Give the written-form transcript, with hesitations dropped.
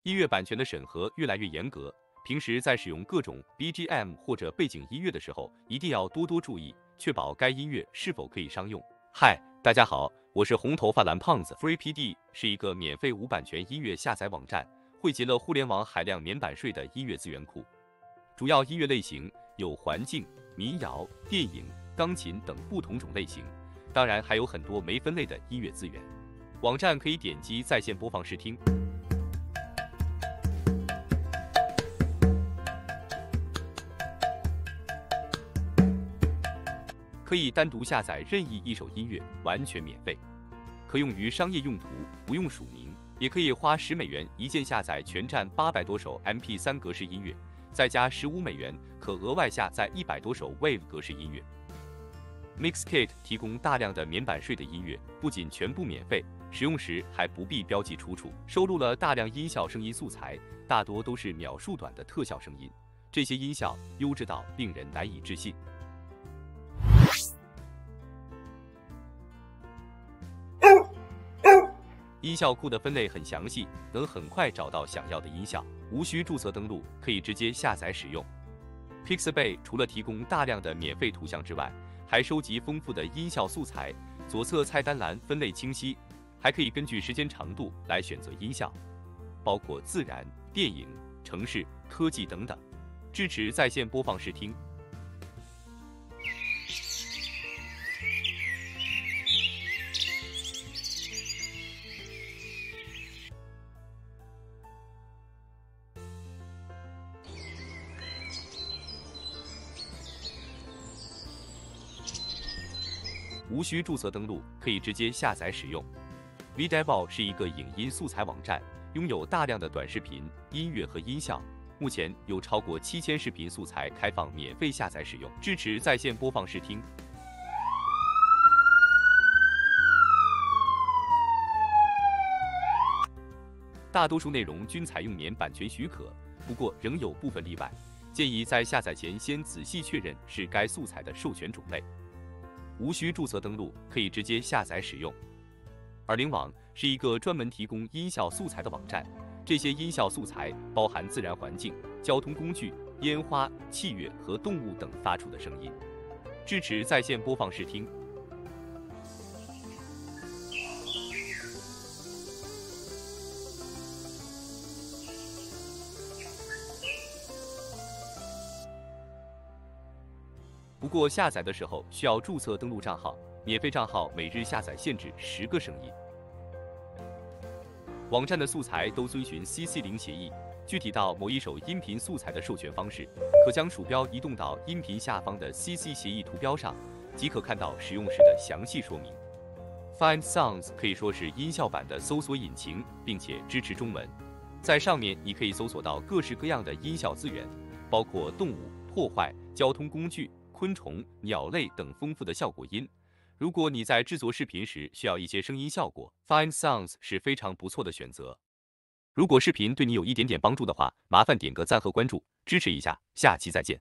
音乐版权的审核越来越严格，平时在使用各种 BGM 或者背景音乐的时候，一定要多多注意，确保该音乐是否可以商用。嗨，大家好，我是红头发蓝胖子。FreePD 是一个免费无版权音乐下载网站，汇集了互联网海量免版税的音乐资源库。主要音乐类型有环境、民谣、电影、钢琴等不同种类型，当然还有很多没分类的音乐资源。网站可以点击在线播放试听。可以单独下载任意一首音乐，完全免费，可用于商业用途，不用署名。也可以花$10一键下载全站800多首 MP3 格式音乐，再加$15可额外下载100多首 WAV 格式音乐。Mixkit 提供大量的免版税的音乐，不仅全部免费，使用时还不必标记出处，收录了大量音效声音素材，大多都是秒数短的特效声音，这些音效优质到令人难以置信。音效库的分类很详细，能很快找到想要的音效，无需注册登录，可以直接下载使用。Pixabay 除了提供大量的免费图像之外，还收集丰富的音效素材，左侧菜单栏分类清晰，还可以根据时间长度来选择音效，包括自然、电影、城市、科技等等，支持在线播放试听。无需注册登录，可以直接下载使用。VDevil 是一个影音素材网站，拥有大量的短视频、音乐和音效。目前有超过7000视频素材开放免费下载使用，支持在线播放试听。大多数内容均采用免版权许可，不过仍有部分例外，建议在下载前先仔细确认是该素材的授权种类。无需注册登录，可以直接下载使用。耳铃网是一个专门提供音效素材的网站，这些音效素材包含自然环境、交通工具、烟花、器乐和动物等发出的声音，支持在线播放试听。不过下载的时候需要注册登录账号，免费账号每日下载限制10个声音。网站的素材都遵循 CC0 协议，具体到某一首音频素材的授权方式，可将鼠标移动到音频下方的 CC 协议图标上，即可看到使用时的详细说明。Find Sounds 可以说是音效版的搜索引擎，并且支持中文。在上面你可以搜索到各式各样的音效资源，包括动物、破坏、交通工具、昆虫、鸟类等丰富的效果音。如果你在制作视频时需要一些声音效果 ，Find Sounds 是非常不错的选择。如果视频对你有一点点帮助的话，麻烦点个赞和关注，支持一下。下期再见。